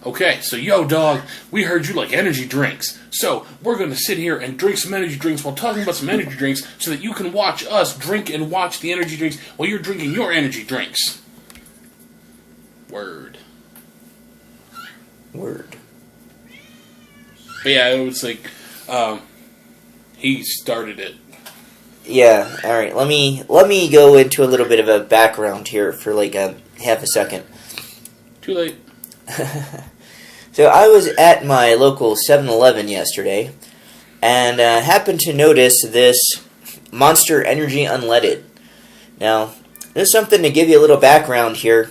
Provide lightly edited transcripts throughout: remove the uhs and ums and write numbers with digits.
Okay, so yo, dog, we heard you like energy drinks. So we're going to sit here and drink some energy drinks while talking about some energy drinks so that you can watch us drink and watch the energy drinks while you're drinking your energy drinks. Word. Word. But yeah, it was like, he started it. Yeah, alright, let me go into a little bit of a background here for like half a second. Too late. So I was at my local 7-Eleven yesterday, and happened to notice this Monster Energy Unleaded. Now, there's something to give you a little background here.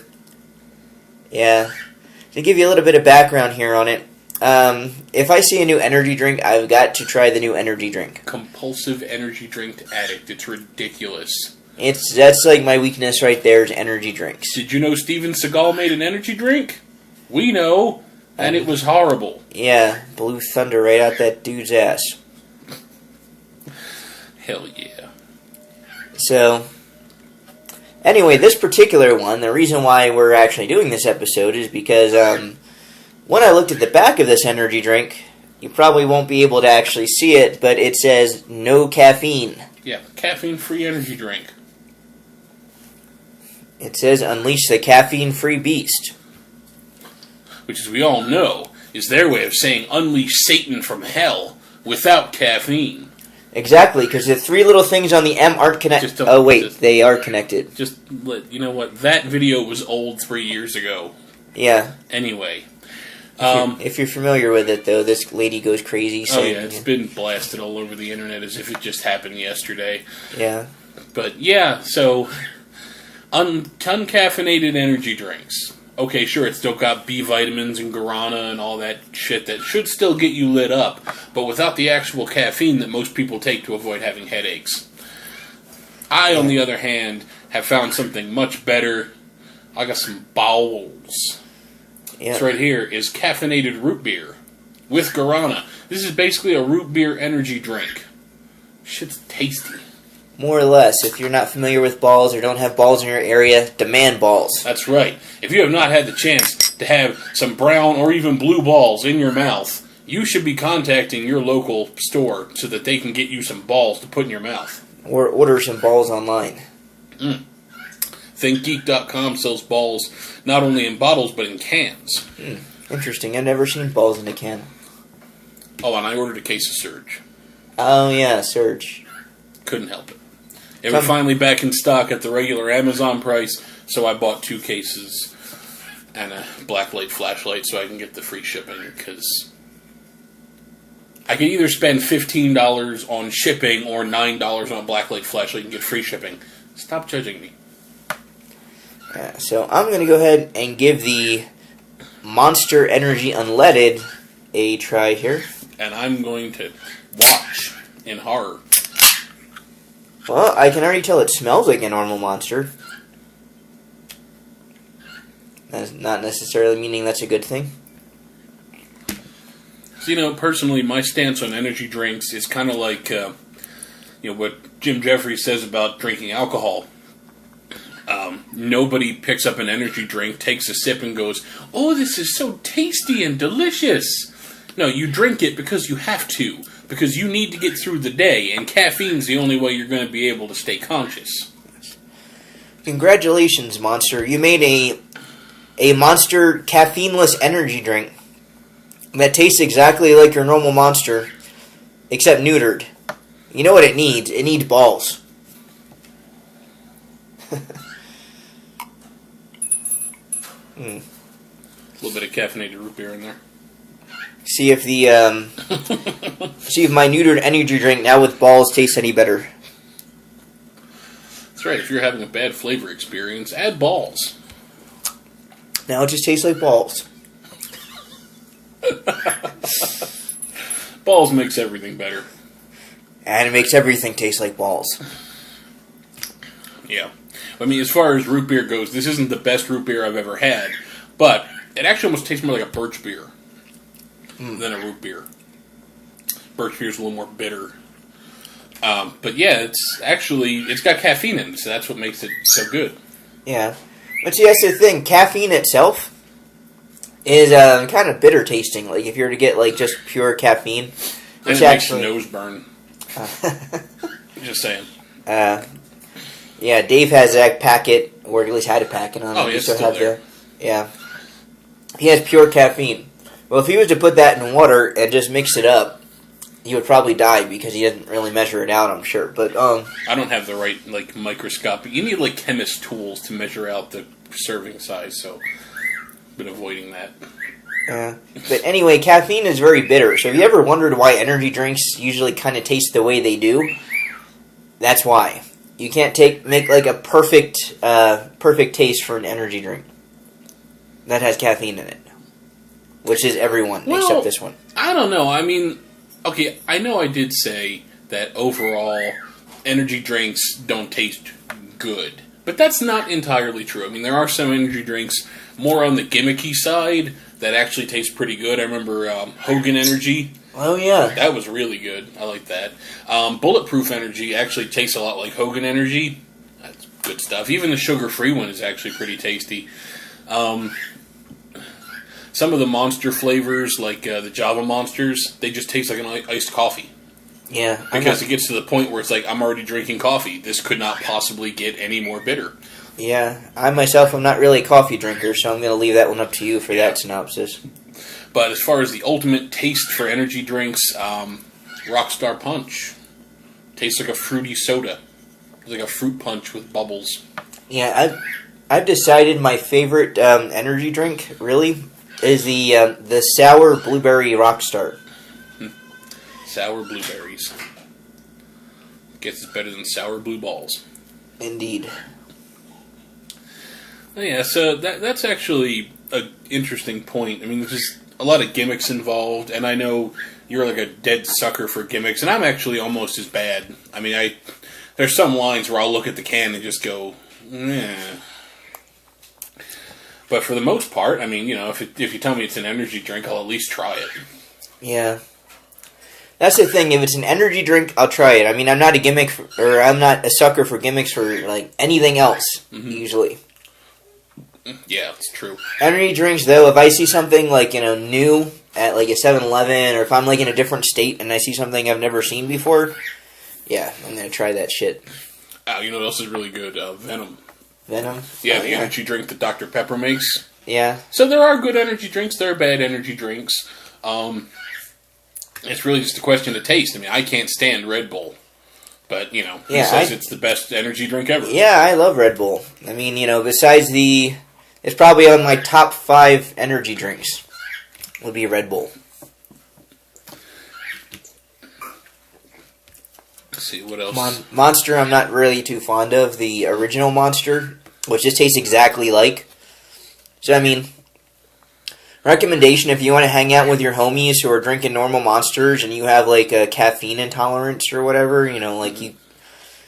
Yeah, to give you a little bit of background here on it. If I see a new energy drink, I've got to try the new energy drink. Compulsive energy drink addict. It's ridiculous. That's like my weakness right there is energy drinks. Did you know Steven Seagal made an energy drink? We know, and it was horrible. Yeah, blew thunder right out that dude's ass. Hell yeah. So, anyway, this particular one, the reason why we're actually doing this episode is because when I looked at the back of this energy drink, you probably won't be able to actually see it, but it says no caffeine. Yeah, caffeine-free energy drink. It says unleash the caffeine-free beast. Which, as we all know, is their way of saying unleash Satan from hell without caffeine. Exactly, because the three little things on the M aren't connected. Oh, wait, they are connected. Just, you know what, that video was old 3 years ago. Yeah. Anyway. If you're familiar with it, though, this lady goes crazy. Saying, it's been blasted all over the internet as if it just happened yesterday. Yeah. But, yeah, so, uncaffeinated energy drinks. Okay, sure, it's still got B vitamins and guarana and all that shit that should still get you lit up, but without the actual caffeine that most people take to avoid having headaches. I, on the other hand, have found something much better. I got some bowls. Yeah. This right here is caffeinated root beer with guarana. This is basically a root beer energy drink. Shit's tasty. More or less. If you're not familiar with balls or don't have balls in your area, demand balls. That's right. If you have not had the chance to have some brown or even blue balls in your mouth, you should be contacting your local store so that they can get you some balls to put in your mouth. Or order some balls online. ThinkGeek.com sells balls not only in bottles but in cans. Interesting. I've never seen balls in a can. Oh, and I ordered a case of Surge. Oh, yeah, Surge. Couldn't help it. They were finally back in stock at the regular Amazon price, so I bought 2 cases and a blacklight flashlight so I can get the free shipping, because I could either spend $15 on shipping or $9 on a blacklight flashlight and get free shipping. Stop judging me. Yeah, so I'm going to go ahead and give the Monster Energy Unleaded a try here. And I'm going to watch in horror. Well, I can already tell it smells like a normal Monster. That's not necessarily meaning that's a good thing. So, personally, my stance on energy drinks is kind of like, what Jim Jeffries says about drinking alcohol. Nobody picks up an energy drink, takes a sip, and goes, "Oh, this is so tasty and delicious." No, you drink it because you have to. Because you need to get through the day, and caffeine's the only way you're going to be able to stay conscious. Congratulations, Monster. You made a Monster caffeineless energy drink that tastes exactly like your normal Monster, except neutered. You know what it needs? It needs balls. A little bit of caffeinated root beer in there. See if the see if my neutered energy drink now with balls tastes any better. That's right. If you're having a bad flavor experience, add balls. Now it just tastes like balls. Balls makes everything better. And it makes everything taste like balls. Yeah. I mean, as far as root beer goes, this isn't the best root beer I've ever had, but it actually almost tastes more like a birch beer than a root beer. Birch beer is a little more bitter. But yeah, it's got caffeine in it, so that's what makes it so good. Yeah. But see, that's the thing. Caffeine itself is kind of bitter tasting. Like if you were to get like just pure caffeine, And which it makes your actually, nose burn. Just saying. yeah, Dave has that packet, or at least had a packet on. Oh, it. it's still there. Yeah, he has pure caffeine. Well, if he was to put that in water and just mix it up, he would probably die because he doesn't really measure it out, I'm sure. But I don't have the right like microscopic. You need like chemist tools to measure out the serving size, so I've been avoiding that. but anyway, caffeine is very bitter. So have you ever wondered why energy drinks usually kind of taste the way they do? That's why. You can't make like a perfect taste for an energy drink that has caffeine in it, which is everyone Well, except this one. I don't know. I mean, okay, I know I did say that overall energy drinks don't taste good, but that's not entirely true. I mean, there are some energy drinks more on the gimmicky side that actually taste pretty good. I remember Hogan Energy. Oh yeah, That was really good. I like that. Bulletproof Energy actually tastes a lot like Hogan Energy. That's good stuff. Even the sugar-free one is actually pretty tasty. Some of the monster flavors, like the Java Monsters, they just taste like an iced coffee. yeah. Because it gets to the point where it's like, I'm already drinking coffee. This could not possibly get any more bitter. Yeah, I myself am not really a coffee drinker, so I'm going to leave that one up to you for that synopsis. But as far as the ultimate taste for energy drinks, Rockstar Punch. Tastes like a fruity soda. It's like a fruit punch with bubbles. Yeah, I've decided my favorite energy drink really is the sour blueberry Rockstar. Sour blueberries. Gets better than sour blue balls. Indeed. Oh, yeah, so that's actually an interesting point. I mean, there's a lot of gimmicks involved, and I know you're like a dead sucker for gimmicks, and I'm actually almost as bad. I mean, there's some lines where I'll look at the can and just go, eh. But for the most part, I mean, you know, if you tell me it's an energy drink, I'll at least try it. Yeah. That's the thing. If it's an energy drink, I'll try it. I mean, I'm not I'm not a sucker for gimmicks for like anything else. Usually, Yeah, it's true. energy drinks though. If I see something like new at like a 7-Eleven, or if I'm like in a different state and I see something I've never seen before, yeah, I'm gonna try that shit. You know what else is really good? Venom. Venom. Yeah, the energy drink that Dr. Pepper makes. Yeah. So there are good energy drinks. There are bad energy drinks. It's really just a question of taste. I mean, I can't stand Red Bull. But, he says it's the best energy drink ever. Yeah, I love Red Bull. I mean, besides it's probably on my top 5 energy drinks would be Red Bull. Let's see, what else? Monster, I'm not really too fond of. The original Monster, which just tastes exactly like. So, I mean, recommendation if you want to hang out with your homies who are drinking normal Monsters and you have, like, a caffeine intolerance or whatever, you...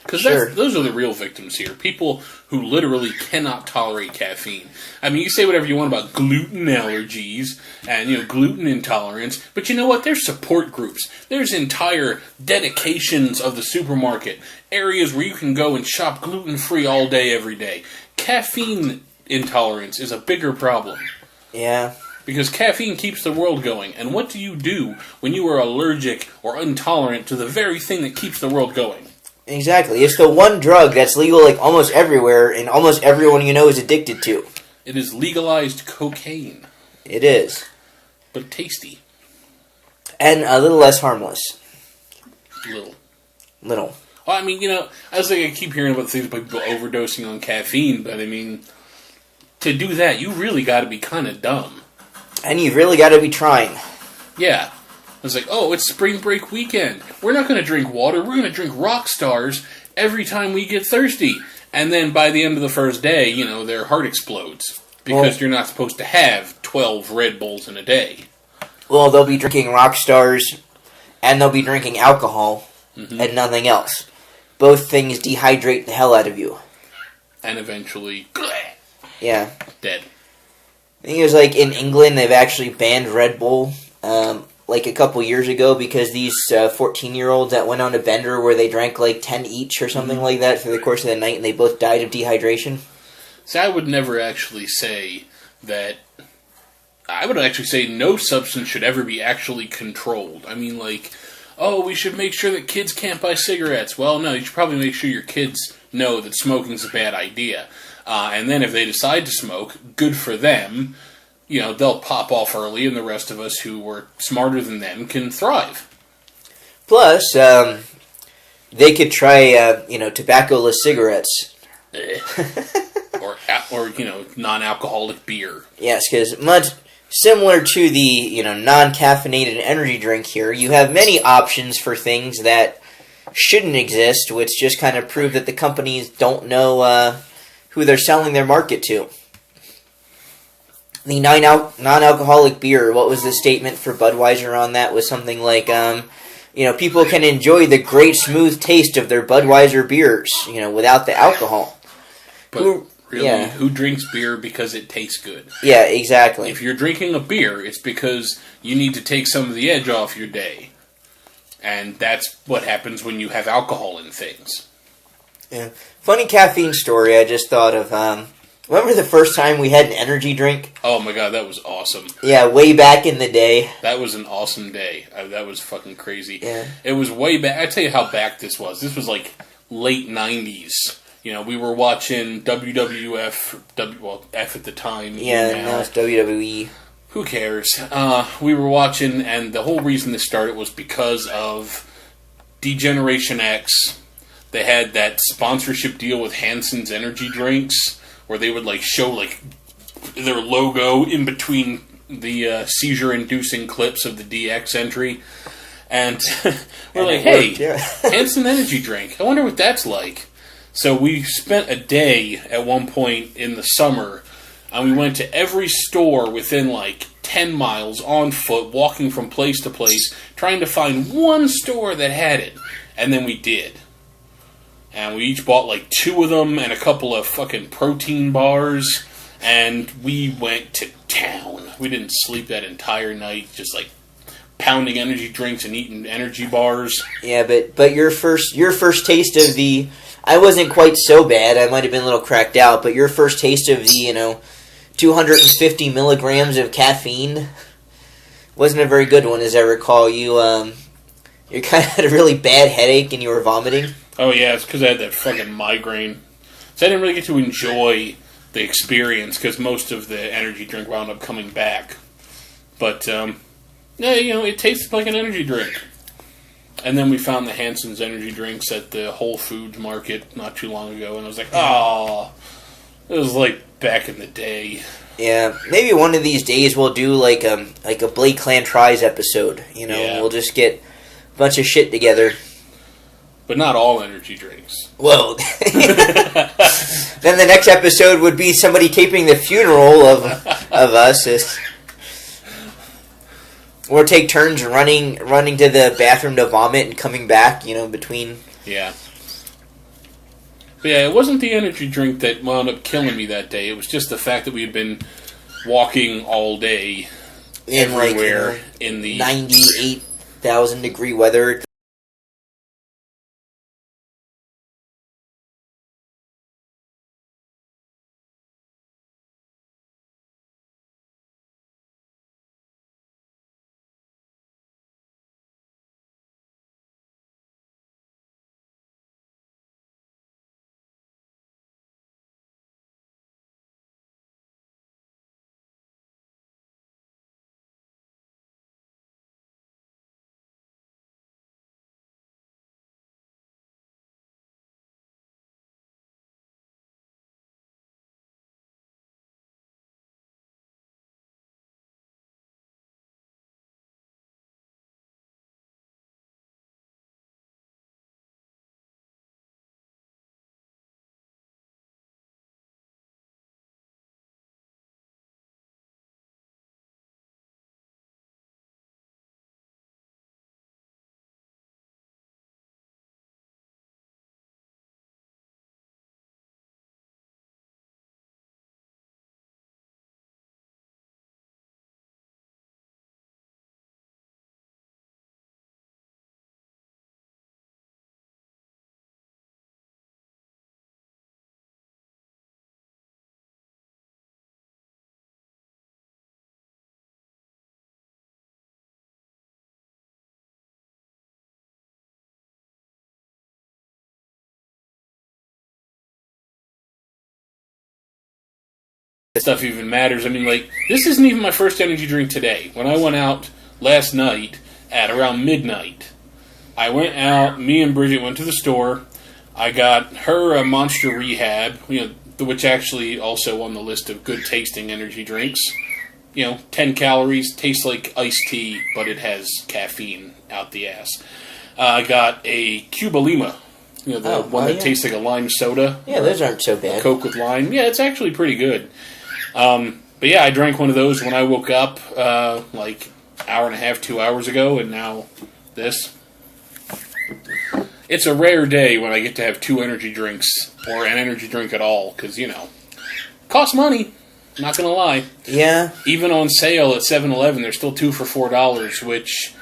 Because Sure. those are the real victims here. People who literally cannot tolerate caffeine. I mean, you say whatever you want about gluten allergies and, gluten intolerance, but you know what? There's support groups. There's entire dedications of the supermarket, areas where you can go and shop gluten-free all day, every day. Caffeine intolerance is a bigger problem. Yeah. Because caffeine keeps the world going. And what do you do when you are allergic or intolerant to the very thing that keeps the world going? Exactly. It's the one drug that's legal like almost everywhere and almost everyone is addicted to. It is legalized cocaine. It is. But tasty. And a little less harmless. Little. Little. Well, I mean, I was like, I keep hearing about things about people overdosing on caffeine, but I mean, to do that, you really got to be kind of dumb. And you've really got to be trying. Yeah. I was like, oh, it's spring break weekend. We're not going to drink water. We're going to drink rock stars every time we get thirsty. And then by the end of the first day, their heart explodes. Because you're not supposed to have 12 Red Bulls in a day. Well, they'll be drinking rock stars and they'll be drinking alcohol and nothing else. Both things dehydrate the hell out of you. And eventually, Yeah. dead. I think it was like in England they've actually banned Red Bull like a couple years ago because these 14-year-olds that went on a bender where they drank like 10 each or something like that for the course of the night and they both died of dehydration. See, I would never actually say that... I would actually say no substance should ever be actually controlled. I mean, like, oh, we should make sure that kids can't buy cigarettes. Well, no, you should probably make sure your kids know that smoking's a bad idea. And then if they decide to smoke, good for them. You know, they'll pop off early, and the rest of us who were smarter than them can thrive. Plus, they could try, tobacco-less cigarettes. or non-alcoholic beer. Yes, because much similar to the, non-caffeinated energy drink here, you have many options for things that shouldn't exist, which just kind of prove that the companies don't know who they're selling their market to. The non-alcoholic beer, what was the statement for Budweiser on that? Was something like, people can enjoy the great smooth taste of their Budweiser beers, without the alcohol. But who drinks beer because it tastes good? Yeah, exactly. If you're drinking a beer, it's because you need to take some of the edge off your day. And that's what happens when you have alcohol in things. Yeah. Funny caffeine story I just thought of. Remember the first time we had an energy drink? Oh my god, that was awesome. Yeah, way back in the day. That was an awesome day. That was fucking crazy. Yeah. It was way back. I tell you how back this was. This was like late 90s. We were watching WWF, F at the time. Yeah, now it's WWE. Who cares? We were watching, and the whole reason this started was because of D-Generation X. They had that sponsorship deal with Hansen's energy drinks, where they would show their logo in between the seizure-inducing clips of the DX entry, and we're like, "Hey, Hansen energy drink. I wonder what that's like." So we spent a day at one point in the summer, and we went to every store within 10 miles on foot, walking from place to place, trying to find one store that had it. And then we did. And we each bought 2 of them and a couple of fucking protein bars, and we went to town. We didn't sleep that entire night, just pounding energy drinks and eating energy bars. Yeah, but your first taste of the... I wasn't quite so bad. I might have been a little cracked out, but your first taste of the, 250 milligrams of caffeine wasn't a very good one, as I recall. You kind of had a really bad headache and you were vomiting. Oh yeah, it's because I had that fucking migraine. So I didn't really get to enjoy the experience because most of the energy drink wound up coming back. But, it tasted like an energy drink. And then we found the Hansen's energy drinks at the Whole Foods market not too long ago, and I was like, oh, it was back in the day. Yeah, maybe one of these days we'll do a Blake Clan Tries episode. Yeah. We'll just get a bunch of shit together. But not all energy drinks. Well, then the next episode would be somebody taping the funeral of us. Or take turns running to the bathroom to vomit and coming back, between. Yeah. But yeah, it wasn't the energy drink that wound up killing me that day. It was just the fact that we had been walking all day everywhere in the 98,000 degree weather. stuff even matters. I mean, like, this isn't even my first energy drink today. When I went out last night at around midnight, I went out, me and Bridget went to the store. I got her a Monster Rehab, which actually also on the list of good tasting energy drinks. 10 calories, tastes like iced tea, but it has caffeine out the ass. I got a Cuba Lima, the one that tastes like a lime soda. Yeah, those aren't so bad. Coke with lime. Yeah, it's actually pretty good. But yeah, I drank one of those when I woke up, like hour and a half, 2 hours ago, and now this. It's a rare day when I get to have 2 energy drinks, or an energy drink at all, because, costs money. Not gonna lie. Yeah. Even on sale at 7-Eleven, they're still 2 for $4, which,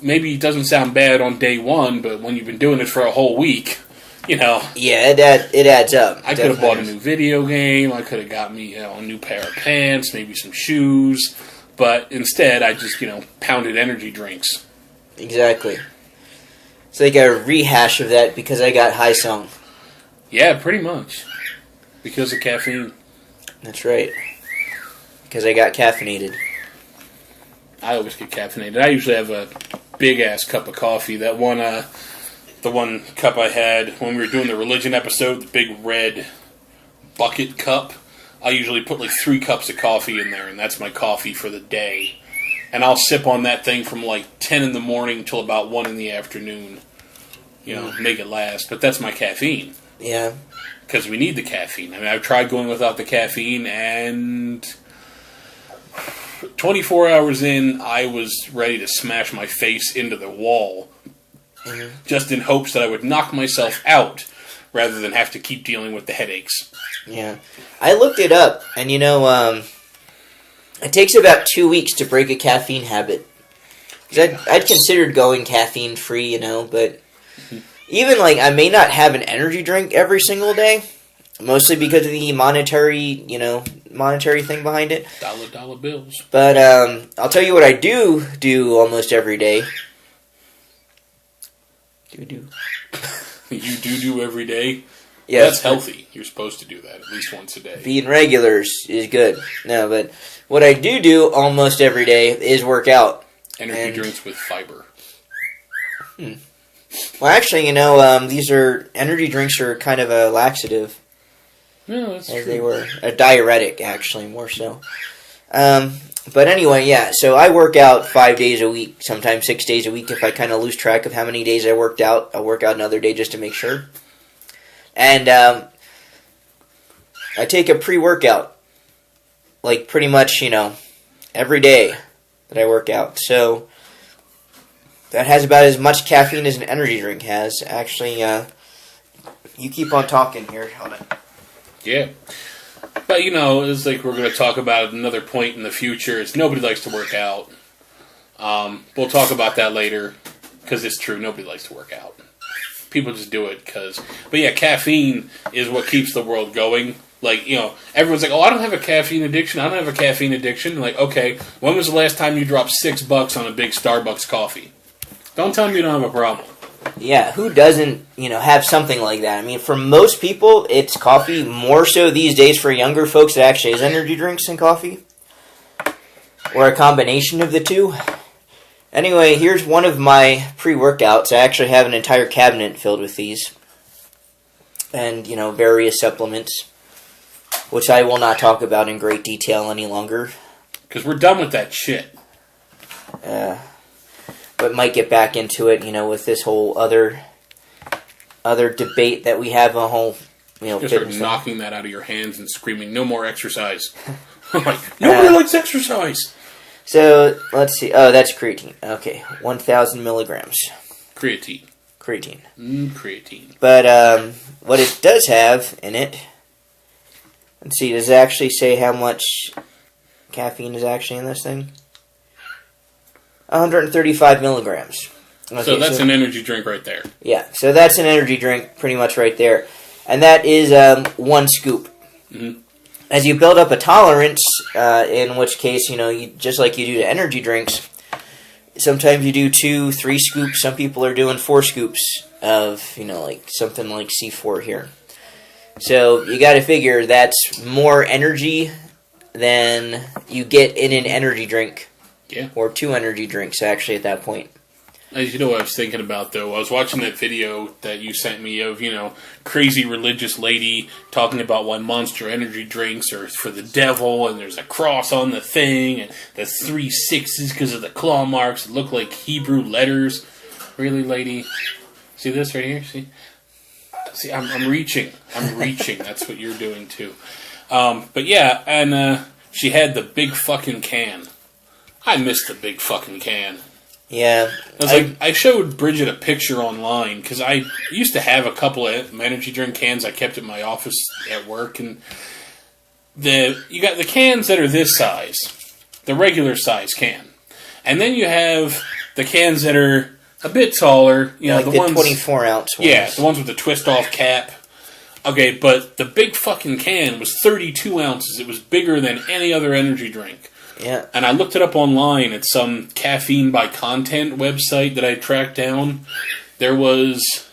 maybe doesn't sound bad on day one, but when you've been doing it for a whole week, Yeah, it adds up. I could have bought a new video game, I could have got me, a new pair of pants, maybe some shoes, but instead I just, pounded energy drinks. Exactly. It's like a rehash of that because I got high song. Yeah, pretty much. Because of caffeine. That's right. Because I got caffeinated. I always get caffeinated. I usually have a big-ass cup of coffee. That one, the one cup I had when we were doing the religion episode, the big red bucket cup, I usually put like 3 cups of coffee in there, and that's my coffee for the day. And I'll sip on that thing from like 10 in the morning till about 1 in the afternoon. Make it last. But that's my caffeine. Yeah. Because we need the caffeine. I mean, I've tried going without the caffeine, and 24 hours in, I was ready to smash my face into the wall, just in hopes that I would knock myself out, rather than have to keep dealing with the headaches. Yeah. I looked it up, and it takes about 2 weeks to break a caffeine habit. Because I'd considered going caffeine-free, but... Even, I may not have an energy drink every single day, mostly because of the monetary thing behind it. Dollar bills. But, I'll tell you what I do almost every day. Do. You do every day? Yeah. That's healthy. You're supposed to do that at least once a day. Being regulars is good. No, but what I do almost every day is work out. Energy drinks with fiber. Well, actually, these energy drinks are kind of a laxative. No, that's true. They were a diuretic, actually, more so. But anyway, yeah, so I work out 5 days a week, sometimes 6 days a week. If I kind of lose track of how many days I worked out, I'll work out another day just to make sure. And I take a pre-workout, pretty much, every day that I work out. So... that has about as much caffeine as an energy drink has. Actually, you keep on talking here. Hold on. Yeah. But, it's like we're going to talk about another point in the future. It's nobody likes to work out. We'll talk about that later, because it's true. Nobody likes to work out. People just do it because... But yeah, caffeine is what keeps the world going. Everyone's like, oh, I don't have a caffeine addiction. I don't have a caffeine addiction. Okay, when was the last time you dropped $6 on a big Starbucks coffee? Don't tell me you don't have a problem. Yeah, who doesn't, have something like that? I mean, for most people, it's coffee. More so these days for younger folks, it actually is energy drinks and coffee. Or a combination of the two. Anyway, here's one of my pre-workouts. I actually have an entire cabinet filled with these. And, various supplements. Which I will not talk about in great detail any longer. Because we're done with that shit. But might get back into it, with this whole other debate that we have, a whole, Just start knocking that out of your hands and screaming, no more exercise. Nobody likes exercise. So, let's see. Oh, that's creatine. Okay, 1,000 milligrams. Creatine. Creatine. But, what it does have in it, let's see, does it actually say how much caffeine is actually in this thing? 135 milligrams. Okay, so that's an energy drink right there. Yeah, so that's an energy drink pretty much right there. And that is 1 scoop. Mm-hmm. As you build up a tolerance, in which case, you just like you do to energy drinks, sometimes you do 2, 3 scoops. Some people are doing 4 scoops of, something like C4 here. So you got to figure that's more energy than you get in an energy drink. Yeah. Or 2 energy drinks, actually, at that point. As you know what I was thinking about, though? I was watching that video that you sent me of, crazy religious lady talking about why Monster Energy drinks are for the devil, and there's a cross on the thing, and the 3 6s because of the claw marks that look like Hebrew letters. Really, lady? See this right here? See, I'm reaching. I'm reaching. That's what you're doing, too. But yeah, and she had the big fucking can. I missed the big fucking can. Yeah. I showed Bridget a picture online because I used to have a couple of energy drink cans I kept at my office at work, and you got the cans that are this size, the regular size can, and then you have the cans that are a bit taller, like the the ones 24-ounce ones. Yeah, the ones with the twist off cap. Okay, but the big fucking can was 32 ounces. It was bigger than any other energy drink. Yeah. And I looked it up online at some caffeine by content website that I tracked down. There was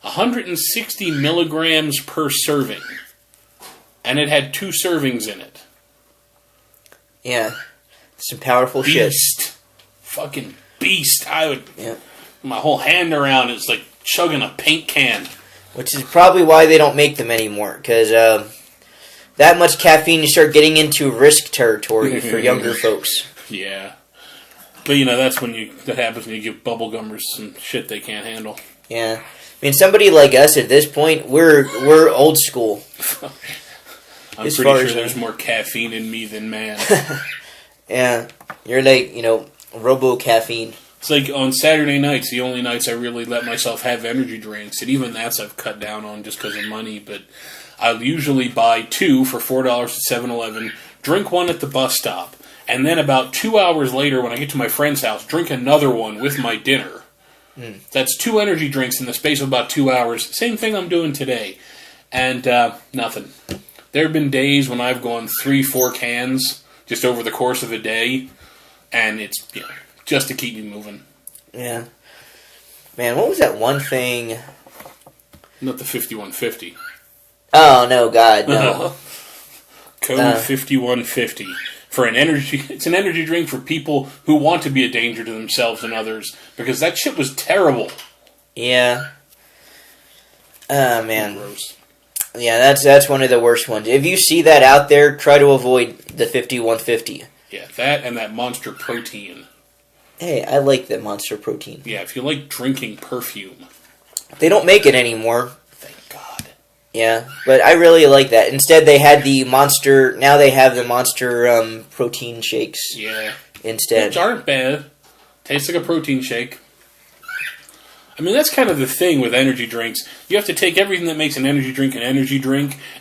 160 milligrams per serving. And it had 2 servings in it. Yeah. Some powerful shit. Beast. Fucking beast. I would... Yeah. My whole hand around is like chugging a paint can. Which is probably why they don't make them anymore. Because, that much caffeine, you start getting into risk territory for younger folks. Yeah. But, that's that happens when you give bubblegummers some shit they can't handle. Yeah. I mean, somebody like us at this point, we're old school. I'm pretty sure there's more caffeine in me than man. Yeah. You're like, robo-caffeine. It's like on Saturday nights, the only nights I really let myself have energy drinks, and even that's I've cut down on just because of money, but... I'll usually buy 2 for $4 at 7-Eleven, drink one at the bus stop, and then about 2 hours later when I get to my friend's house, drink another one with my dinner. That's 2 energy drinks in the space of about 2 hours. Same thing I'm doing today. And nothing. There have been days when I've gone 3-4 cans just over the course of a day, and it's just to keep me moving. Yeah. Man, what was that one thing? Not the 5150. Oh, no, God, no. Code 5150. For an energy... It's an energy drink for people who want to be a danger to themselves and others, because that shit was terrible. Yeah. Oh, man. Gross. Yeah, that's one of the worst ones. If you see that out there, try to avoid the 5150. Yeah, that and that Monster Protein. Hey, I like that Monster Protein. Yeah, if you like drinking perfume. They don't make it anymore. Thank God. Yeah, but I really like that. Instead, they had the Monster... Now they have the Monster protein shakes. Yeah. Instead. Which aren't bad. Tastes like a protein shake. I mean, that's kind of the thing with energy drinks. You have to take everything that makes an energy drink,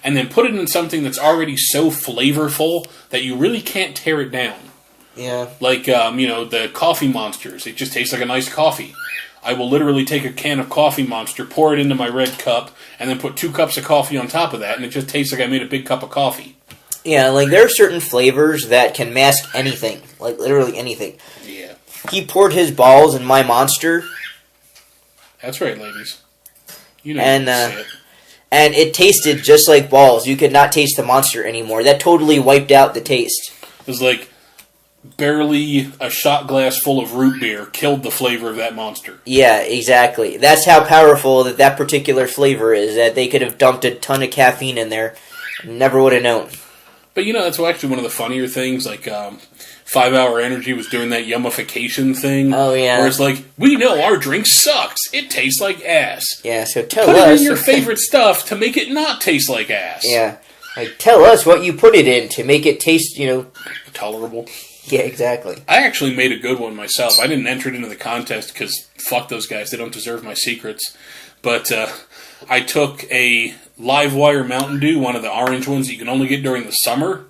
and then put it in something that's already so flavorful that you really can't tear it down. Yeah. Like, the coffee monsters. It just tastes like a nice coffee. I will literally take a can of Coffee Monster, pour it into my red cup, and then put 2 cups of coffee on top of that, and it just tastes like I made a big cup of coffee. Yeah, like, there are certain flavors that can mask anything. Like, literally anything. Yeah. He poured his balls in my Monster. That's right, ladies. You know and it tasted just like balls. You could not taste the Monster anymore. That totally wiped out the taste. It was like... barely a shot glass full of root beer killed the flavor of that Monster. Yeah, exactly. That's how powerful that particular flavor is, that they could have dumped a ton of caffeine in there. Never would have known. But that's actually one of the funnier things, like 5 Hour Energy was doing that yummification thing. Oh, yeah. Where it's like, we know our drink sucks. It tastes like ass. Yeah, so tell Put us... it in your favorite stuff to make it not taste like ass. Yeah. Like, tell us what you put it in to make it taste, Tolerable. Yeah, exactly. I actually made a good one myself. I didn't enter it into the contest because fuck those guys. They don't deserve my secrets. But I took a Livewire Mountain Dew, one of the orange ones that you can only get during the summer,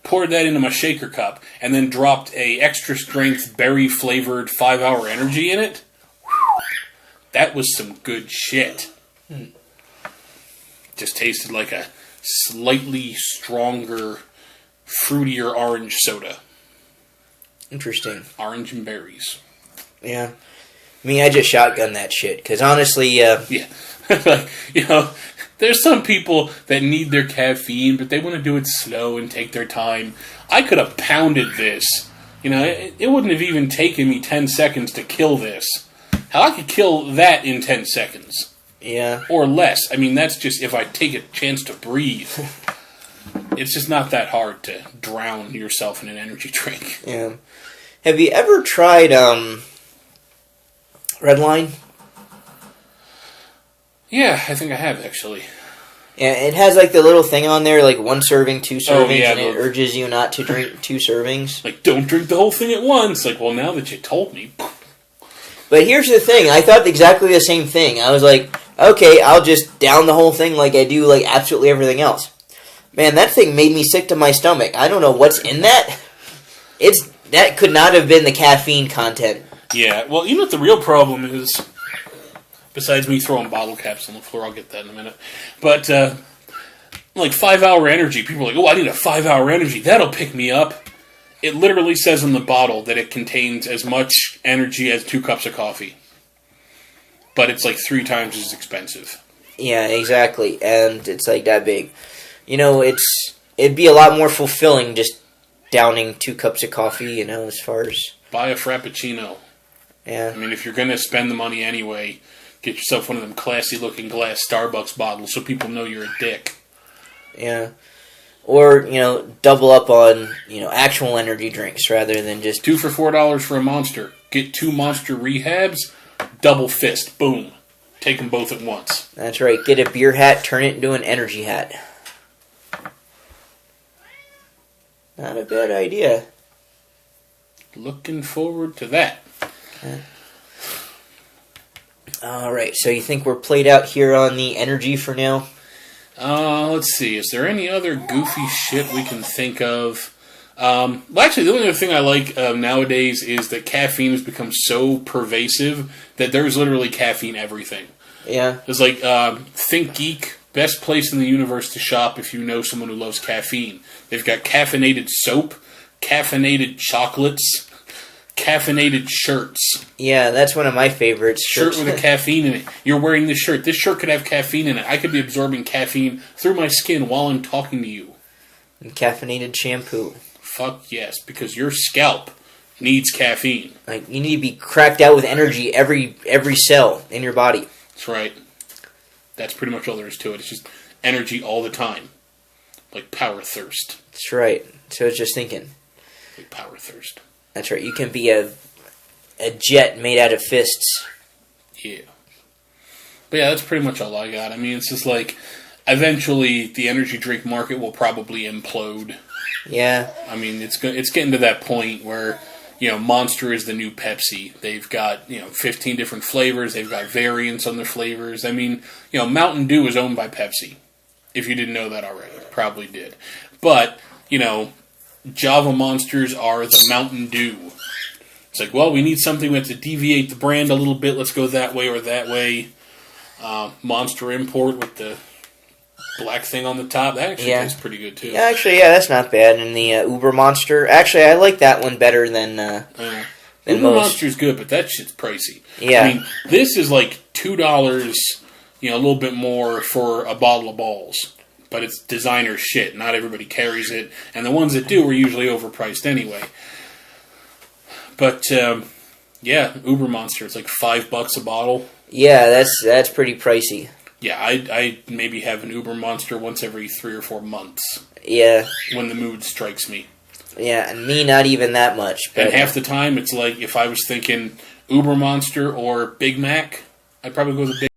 poured that into my shaker cup, and then dropped a extra strength berry flavored 5 Hour Energy in it. That was some good shit. Just tasted like a slightly stronger, fruitier orange soda. Interesting. Orange and berries. Yeah. I mean, I just shotgun that shit, because honestly... Yeah. Like, There's some people that need their caffeine, but they want to do it slow and take their time. I could have pounded this. It wouldn't have even taken me 10 seconds to kill this. How I could kill that in 10 seconds. Yeah. Or less. I mean, that's just if I take a chance to breathe. It's just not that hard to drown yourself in an energy drink. Yeah. Have you ever tried Redline? Yeah, I think I have, actually. Yeah, it has like the little thing on there, like 1 serving, 2 servings, yeah, and it urges you not to drink 2 servings. Like, don't drink the whole thing at once. Like, well, now that you told me. But here's the thing, I thought exactly the same thing. I was like, okay, I'll just down the whole thing like I do like absolutely everything else. Man, that thing made me sick to my stomach. I don't know what's in that. That could not have been the caffeine content. Yeah, well, you know what the real problem is? Besides me throwing bottle caps on the floor, I'll get that in a minute. But, like 5-hour energy, people are like, oh, I need a 5-hour energy. That'll pick me up. It literally says on the bottle that it contains as much energy as 2 cups of coffee. But it's like 3 times as expensive. Yeah, exactly. And it's like that big. It'd be a lot more fulfilling just downing 2 cups of coffee, as far as... Buy a Frappuccino. Yeah. I mean, if you're going to spend the money anyway, get yourself one of them classy-looking glass Starbucks bottles so people know you're a dick. Yeah. Or, double up on, actual energy drinks rather than just... 2 for $4 for a Monster. Get 2 Monster Rehabs, double fist, boom. Take them both at once. That's right. Get a beer hat, turn it into an energy hat. Not a bad idea. Looking forward to that. Alright, so you think we're played out here on the energy for now? Let's see. Is there any other goofy shit we can think of? Well, actually, the only other thing I like nowadays is that caffeine has become so pervasive that there's literally caffeine everything. Yeah. It's like ThinkGeek, best place in the universe to shop if you know someone who loves caffeine. They've got caffeinated soap, caffeinated chocolates, caffeinated shirts. Yeah, that's one of my favorites. Shirt with a caffeine in it. You're wearing this shirt. This shirt could have caffeine in it. I could be absorbing caffeine through my skin while I'm talking to you. And caffeinated shampoo. Fuck yes, because your scalp needs caffeine. Like, you need to be cracked out with energy every cell in your body. That's right. That's pretty much all there is to it. It's just energy all the time. Like power thirst. That's right. So I was just thinking. Like power thirst. That's right. You can be a jet made out of fists. Yeah. But yeah, that's pretty much all I got. I mean, it's just like, eventually the energy drink market will probably implode. Yeah. I mean, it's getting to that point where, Monster is the new Pepsi. They've got, 15 different flavors. They've got variants on their flavors. I mean, Mountain Dew is owned by Pepsi. If you didn't know that already. Probably did. But, Java Monsters are the Mountain Dew. It's like, well, we need something to deviate the brand a little bit. Let's go that way or that way. Monster Import with the black thing on the top. That actually tastes pretty good, too. Yeah, actually, that's not bad. And the Uber Monster. Actually, I like that one better than Uber most. Monster's good, but that shit's pricey. Yeah. I mean, this is like $2, a little bit more for a bottle of balls. But it's designer shit. Not everybody carries it. And the ones that do are usually overpriced anyway. But, yeah, Uber Monster. It's like $5 a bottle. Yeah, that's pretty pricey. Yeah, I maybe have an Uber Monster once every 3 or 4 months. Yeah. When the mood strikes me. Yeah, and me not even that much. But, and half the time, it's like, if I was thinking Uber Monster or Big Mac, I'd probably go with Big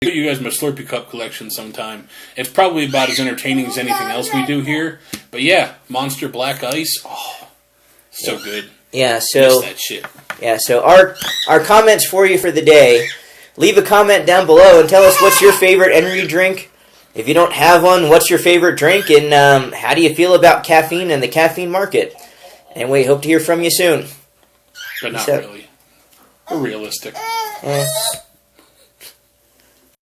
show you guys my Slurpee Cup collection sometime. It's probably about as entertaining as anything else we do here. But yeah, Monster Black Ice. Oh, so good. Yeah, Miss so that shit. yeah, so our comments for you for the day. Leave a comment down below and tell us what's your favorite energy drink. If you don't have one, what's your favorite drink, and how do you feel about caffeine and the caffeine market? And we hope to hear from you soon. But not Peace out. really. We're realistic. Yeah.